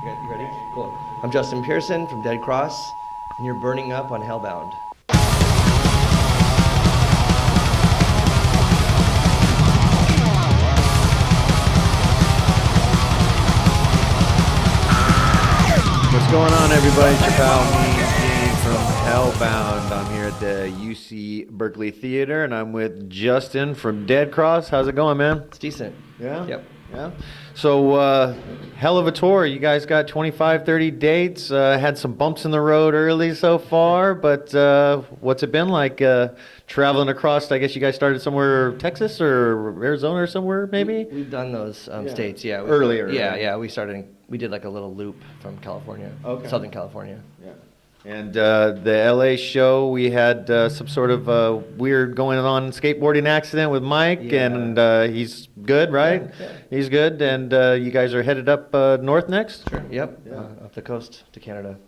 You ready? Cool. I'm Justin Pearson from Dead Cross, and you're burning up on Hellbound. What's going on, everybody? It's your pal, me, Gene from Hellbound. I'm here at the UC Berkeley Theater, and I'm with Justin from Dead Cross. How's it going, man? It's decent. Yeah? Yep. Yeah. So, hell of a tour. You guys got 25, 30 dates. Had some bumps in the road early so far, but what's it been like traveling across? I guess you guys started somewhere, Texas or Arizona or somewhere, maybe? We've done those states, yeah. Earlier. Yeah. We did like a little loop from California, Southern California. Yeah. And the LA show, we had some sort of weird going on skateboarding accident with Mike, and he's good, right? Yeah. He's good, and you guys are headed up north next? Sure. Yep. Yeah. Up the coast to Canada.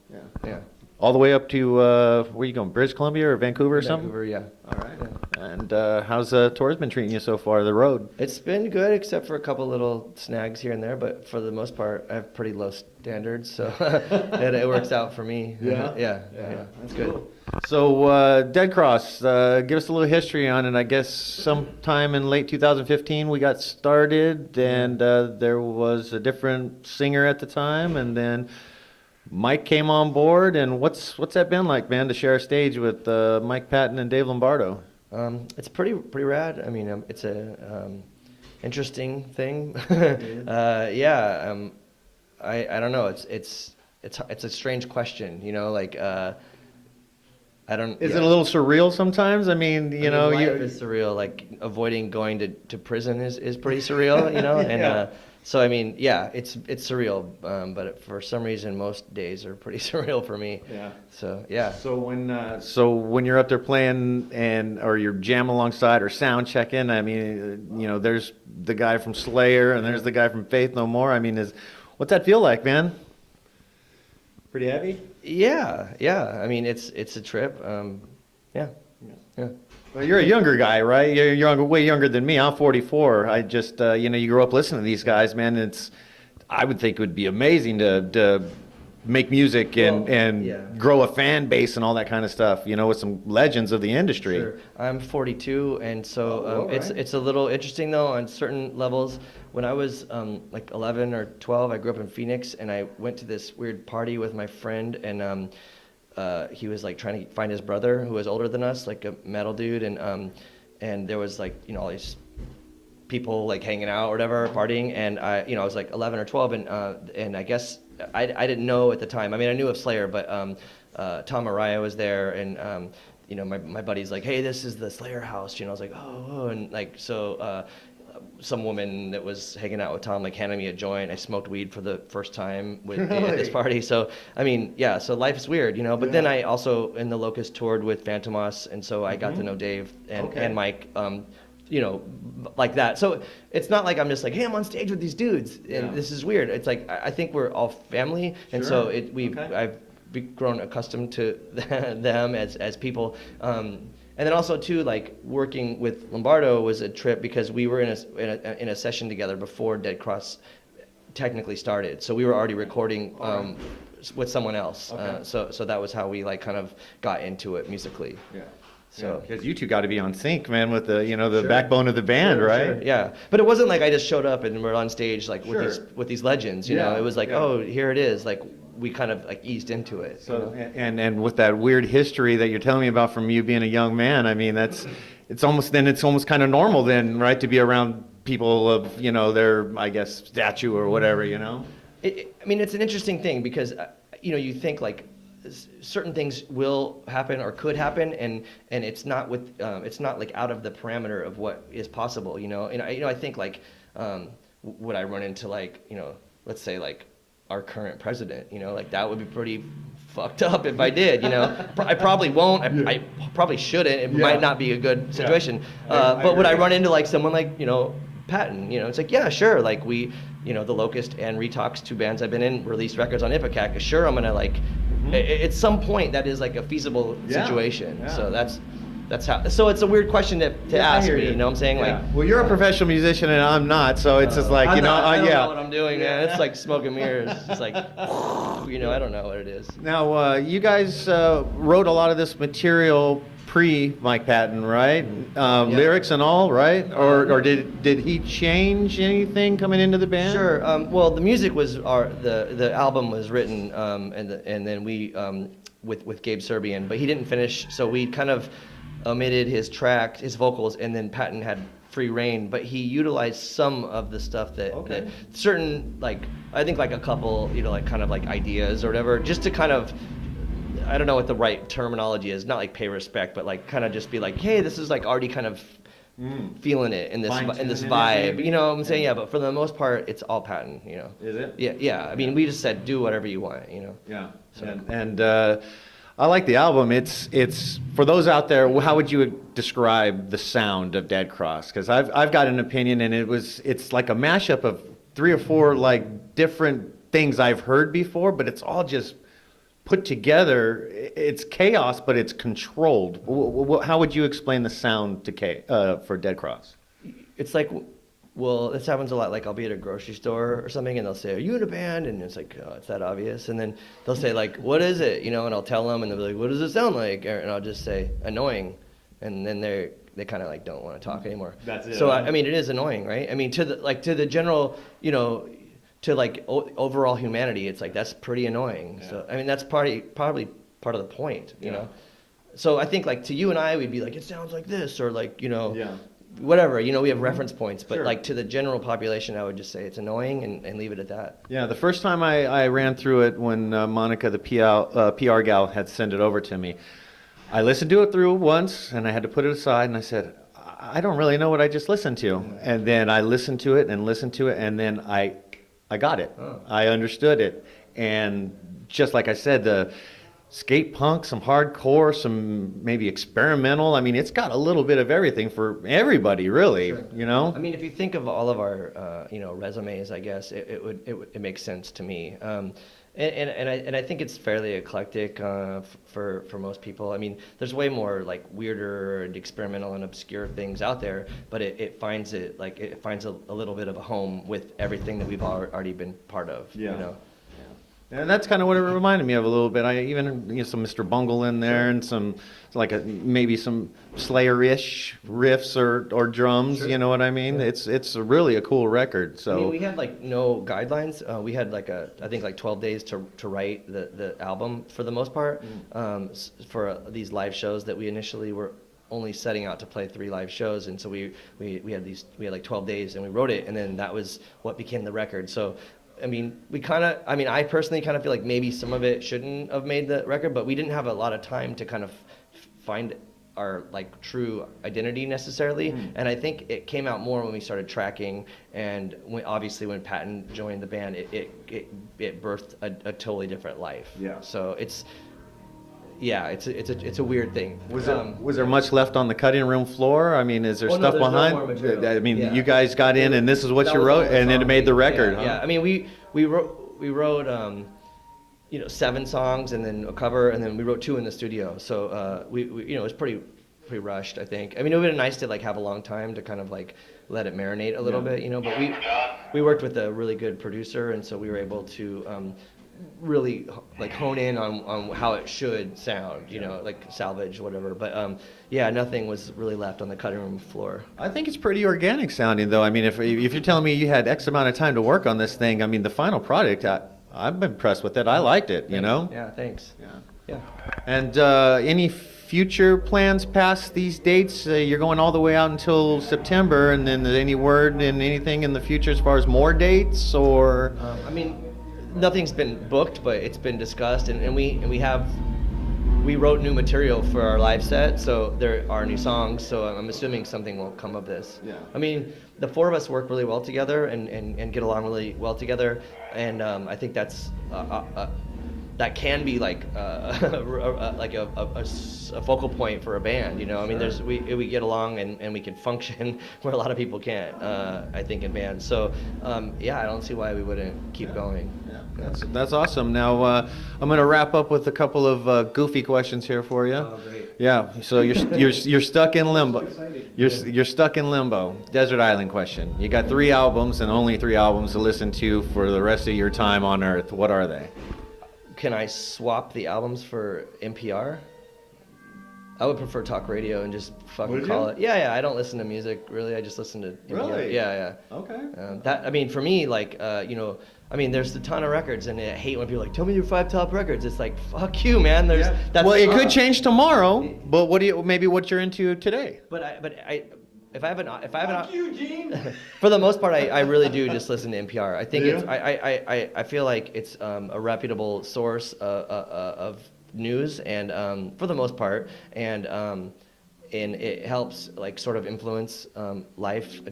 Yeah. All the way up to, where are you going, British Columbia or Vancouver or something? Vancouver, yeah. All right. Yeah. And how's the tour's been treating you so far, the road? It's been good, except for a couple little snags here and there, but for the most part, I have pretty low standards, so it works out for me. Yeah. That's good. Cool. So, Dead Cross, give us a little history on it. I guess sometime in late 2015 we got started, and there was a different singer at the time, and then Mike came on board. And what's that been like, man, to share a stage with Mike Patton and Dave Lombardo? It's pretty rad. I mean, it's a interesting thing. I don't know. It's a strange question, you know. Like I don't. Is it a little surreal sometimes? I mean, life is surreal. Like avoiding going to prison is pretty surreal, you know. And so I mean, it's surreal. But for some reason, most days are pretty surreal for me. Yeah. So yeah. So when you're up there playing or you're jamming alongside or sound checking, I mean, there's the guy from Slayer and there's the guy from Faith No More. I mean, what's that feel like, man? Pretty heavy? Yeah. I mean, it's a trip. Yeah. Well, you're a younger guy, right? You're way younger than me. I'm 44. I just, you grew up listening to these guys, man. I would think it would be amazing to make music and grow a fan base and all that kind of stuff, with some legends of the industry. Sure. I'm 42, and so it's a little interesting, though, on certain levels. When I was like 11 or 12, I grew up in Phoenix, and I went to this weird party with my friend, and he was like trying to find his brother who was older than us, like a metal dude, and there was like all these people like hanging out or whatever, partying, and I was like 11 or 12, and I guess I didn't know at the time. I mean, I knew of Slayer, but Tom Araya was there, and my buddy's like, hey, this is the Slayer house, I was like, oh, and like so. Some woman that was hanging out with Tom like handed me a joint. I smoked weed for the first time at this party. So I mean, so life is weird, But then I also in the Locust toured with Phantomos, and so I got to know Dave and Mike, like that. So it's not like I'm just like, hey, I'm on stage with these dudes, and this is weird. It's like I think we're all family, and so I've grown accustomed to them as people. And then also too, like working with Lombardo was a trip because we were in a session together before Dead Cross technically started. So we were already recording with someone else. So that was how we like kind of got into it musically. Yeah. So because you two got to be on sync, man, with the backbone of the band, right? Sure. Yeah, but it wasn't like I just showed up and we're on stage like with these legends. You know, it was like, oh, here it is. Like we kind of like eased into it. So and with that weird history that you're telling me about from you being a young man, I mean it's almost kind of normal then, right, to be around people of their I guess stature or whatever, I mean it's an interesting thing because you think like certain things will happen or could happen, and it's not it's not like out of the parameter of what is possible, and I think like would I run into like let's say like our current president, like that would be pretty fucked up if I did, I probably won't, I probably shouldn't, it might not be a good situation, but would I run into like someone like Patton, it's like, yeah, sure, like we, the Locust and Retox, two bands I've been in, released records on Ipecac, sure I'm gonna like, at some point that is like a feasible situation, so that's that's how. So it's a weird question to ask me. You know what I'm saying? Yeah. Like, well, you're a professional musician and I'm not, so it's just like I don't yeah. know what I'm doing, man. It's like smoke and mirrors. It's just like, I don't know what it is. Now, you guys wrote a lot of this material pre-Mike Patton, right? Lyrics and all, right? Or did he change anything coming into the band? Sure. Well, the music was the album was written, and then we with Gabe Serbian, but he didn't finish, so we kind of omitted his vocals, and then Patton had free reign, but he utilized some of the stuff that certain, like, I think like a couple, like kind of like ideas or whatever, just to kind of, I don't know what the right terminology is, not like pay respect, but like kind of just be like, hey, this is like already kind of feeling it in this vibe, you know what I'm saying? Yeah, but for the most part, it's all Patton, Is it? Yeah. I mean, we just said do whatever you want, Yeah. So. And I like the album. It's for those out there. How would you describe the sound of Dead Cross? Because I've got an opinion, and it's like a mashup of 3 or 4 like different things I've heard before, but it's all just put together. It's chaos, but it's controlled. How would you explain the sound for Dead Cross? It's like, well, this happens a lot. Like, I'll be at a grocery store or something, and they'll say, "Are you in a band?" And it's like, "Oh, it's that obvious." And then they'll say, like, "What is it?" And I'll tell them, and they'll be like, "What does it sound like?" And I'll just say, "Annoying," and then they kind of like don't want to talk anymore. That's it. So I mean, it is annoying, right? I mean, to the general, to like overall humanity, it's like that's pretty annoying. Yeah. So I mean, that's probably part of the point, you know. So I think like to you and I, we'd be like, it sounds like this, or like whatever, we have reference points, but like to the general population, I would just say it's annoying and leave it at that. Yeah, the first time I ran through it when Monica, the PR gal, had sent it over to me, I listened to it through once, and I had to put it aside, and I said, I don't really know what I just listened to. And then I listened to it, and then I got it. Oh. I understood it. And just like I said, the skate punk, some hardcore, some maybe experimental. I mean, it's got a little bit of everything for everybody, really. Sure. I mean, if you think of all of our, resumes, I guess it makes sense to me. And I think it's fairly eclectic for most people. I mean, there's way more like weirder and experimental and obscure things out there, but it finds a little bit of a home with everything that we've already been part of. And that's kind of what it reminded me of a little bit. I even some Mr. Bungle in there, and some maybe some Slayer-ish riffs or drums. Sure. You know what I mean? Yeah. It's really a cool record. So I mean, we had like no guidelines. We had I think 12 days to write the album for the most part. For these live shows that we initially were only setting out to play 3 live shows, and so we had like 12 days, and we wrote it, and then that was what became the record. So I mean, I personally kind of feel like maybe some of it shouldn't have made the record, but we didn't have a lot of time to kind of find our like true identity necessarily. And I think it came out more when we started tracking, and obviously when Patton joined the band, it birthed a totally different life. Yeah. So it's a weird thing. Was there much left on the cutting room floor? I mean, is there stuff behind? No more material. I mean, you guys got in, and this is what you wrote, and then it made the record. Yeah. I mean, we wrote 7 songs and then a cover, and then we wrote 2 in the studio. So we it was pretty rushed, I think. I mean, it would have been nice to like have a long time to kind of like let it marinate a little bit, but we worked with a really good producer, and so we were able to really like hone in on how it should sound, like salvage, whatever. But nothing was really left on the cutting room floor. I think it's pretty organic sounding, though. I mean, if you're telling me you had X amount of time to work on this thing, I mean, the final product, I'm impressed with it. I liked it, Yeah, thanks. Yeah. And any future plans past these dates? You're going all the way out until September, and then any word and anything in the future as far as more dates, or? I mean, nothing's been booked, but it's been discussed, and we wrote new material for our live set, so there are new songs, so I'm assuming something will come of this. Yeah. I mean, the 4 of us work really well together and get along really well together, and I think that's that can be like like a focal point for a band, you know. I mean, we get along and we can function where a lot of people can't, I think, in bands. So yeah, I don't see why we wouldn't keep going. Yeah, that's awesome. Now I'm gonna wrap up with a couple of goofy questions here for you. Oh, great. Yeah. So you're stuck in limbo. You're stuck in limbo. Desert Island question. You got 3 albums and only 3 albums to listen to for the rest of your time on Earth. What are they? Can I swap the albums for NPR? I would prefer talk radio and just fucking call it. Yeah, I don't listen to music really. I just listen to NPR. Really? Yeah. Okay. I mean, for me, like, you know, I mean, there's a ton of records, and I hate when people are like, tell me your 5 top records. It's like, fuck you, man. Well, it could change tomorrow, but maybe what you're into today? If I have an fuck you, Gene. For the most part, I really do just listen to NPR. I think I feel like it's a reputable source of news, and for the most part, and it helps like sort of influence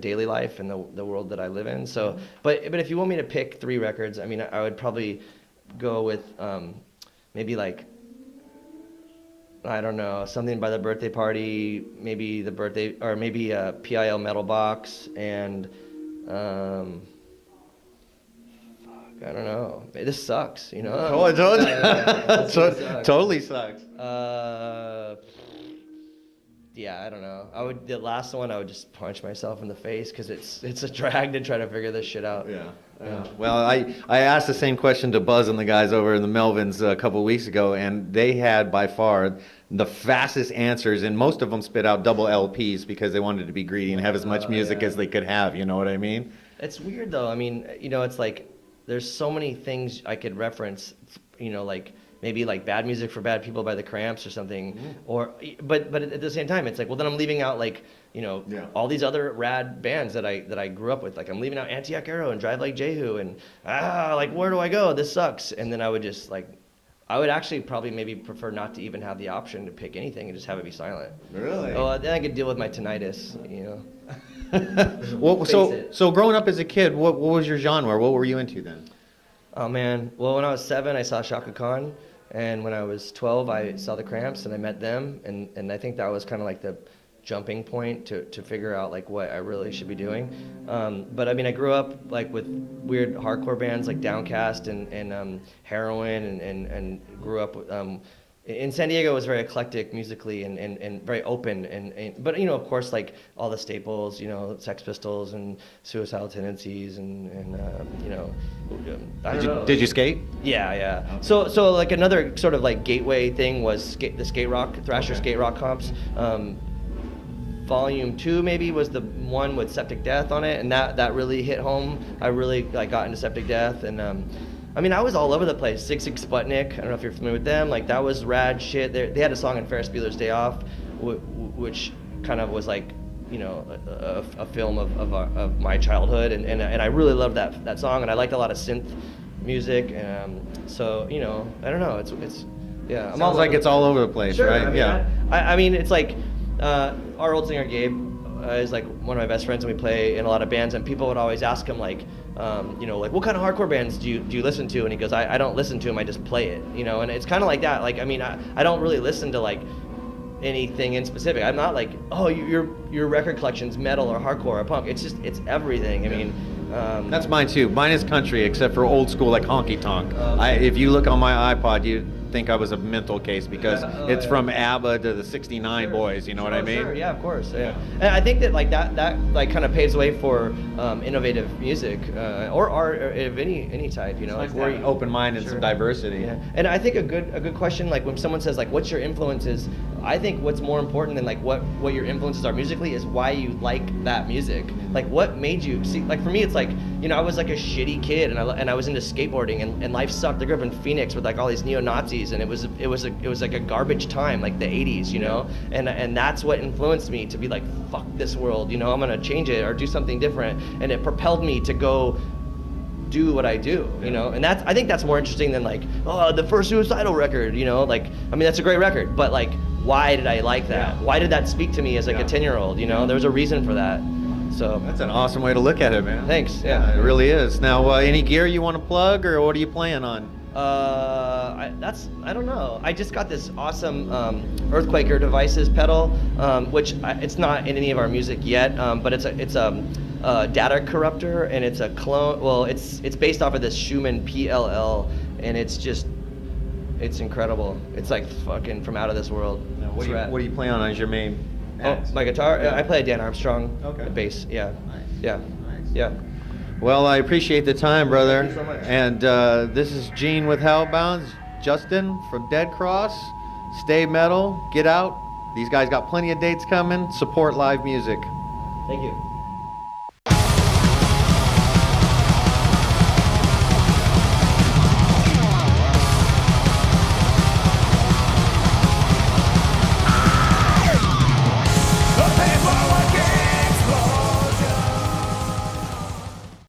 daily life, and the world that I live in. So, but if you want me to pick 3 records, I mean, I would probably go with maybe like, I don't know, something by the Birthday Party, maybe the birthday, or maybe PIL Metal Box, and I don't know. This sucks, you know. Oh, I told you. Totally sucks. Yeah, I don't know. The last one I would just punch myself in the face because it's a drag to try to figure this shit out. Yeah. Well, I asked the same question to Buzz and the guys over in the Melvins a couple of weeks ago, and they had by far the fastest answers, and most of them spit out double LPs because they wanted to be greedy and have as much music as they could have. You know what I mean? It's weird though. I mean, you know, it's like there's so many things I could reference. You know, like maybe like Bad Music for Bad People by the Cramps or something, but at the same time, it's like, well, then I'm leaving out like, you know, all these other rad bands that I grew up with. Like I'm leaving out Antioch Arrow and Drive Like Jehu and like where do I go? This sucks. And then I would just like, I would actually probably maybe prefer not to even have the option to pick anything and just have it be silent. Really? Oh, then I could deal with my tinnitus, you know. Well, so growing up as a kid, what was your genre? What were you into then? Oh man, well when I was 7, I saw Shaka Khan. And when I was 12, I saw the Cramps and I met them, and I think that was kind of like the jumping point to figure out like what I really should be doing. But I mean, I grew up like with weird hardcore bands like Downcast and Heroin, and grew up in San Diego. It was very eclectic musically and very open, but you know, of course, like all the staples, you know, Sex Pistols and Suicidal Tendencies and you know, I don't know. Did you skate? Yeah. So like another sort of like gateway thing was the skate rock, Thrasher skate rock comps. Volume 2 maybe was the one with Septic Death on it, and that really hit home. I really like got into Septic Death, and I mean, I was all over the place. Sigue Sigue Sputnik, I don't know if you're familiar with them. Like, that was rad shit. They had a song in Ferris Bueller's Day Off, which kind of was like, you know, a film of my childhood. And I really loved that song, and I liked a lot of synth music. And so, you know, I don't know. It's yeah. Sounds like it's all over the place, sure, right? I mean, yeah. I mean, it's like our old singer, Gabe, is like one of my best friends, and we play in a lot of bands, and people would always ask him like, you know, like, what kind of hardcore bands do you listen to? And he goes, I don't listen to them, I just play it, you know. And it's kind of like that. Like, I mean, I don't really listen to like anything in specific. I'm not like, oh, your record collection's metal or hardcore or punk. It's just, it's everything. I mean, that's mine too. Mine is country, except for old school like honky tonk. If you look on my iPod, you think I was a mental case because it's from ABBA to the '69 Boys. You know what I mean? Sure. Yeah, of course. Yeah. And I think that like that like kind of paves the way for innovative music or art of any type. You know, like where open mind and some diversity. Yeah. And I think a good question, like when someone says like, what's your influences? I think what's more important than like what your influences are musically is why you like that music. Like what made you see? Like for me, it's like, you know, I was like a shitty kid, and I was into skateboarding, and life sucked. I grew up in Phoenix with like all these neo-Nazis, and it was like a garbage time, like the 80s, you know. And that's what influenced me to be like, fuck this world, you know. I'm gonna change it or do something different, and it propelled me to go do what I do, you know. And I think that's more interesting than like, oh, the first Suicidal record, you know. Like, I mean, that's a great record, but like, why did I like that? Why did that speak to me as like a 10-year-old, you know? There was a reason for that. So that's an awesome way to look at it, man. Thanks. Yeah, it really is. Now, any gear you want to plug, or what are you playing on? I don't know. I just got this awesome Earthquaker Devices pedal, which it's not in any of our music yet, but it's a data corruptor, and it's a clone. Well, it's based off of this Schumann PLL, and it's incredible. It's like fucking from out of this world. Now, what do you play on as your main? Oh, my guitar. Yeah. I play a Dan Armstrong. Okay. Bass. Yeah. Nice. Yeah. Nice. Yeah. Well, I appreciate the time, brother. Thank you so much. And this is Gene with Hellbound, Justin from Dead Cross. Stay metal, get out. These guys got plenty of dates coming. Support live music. Thank you.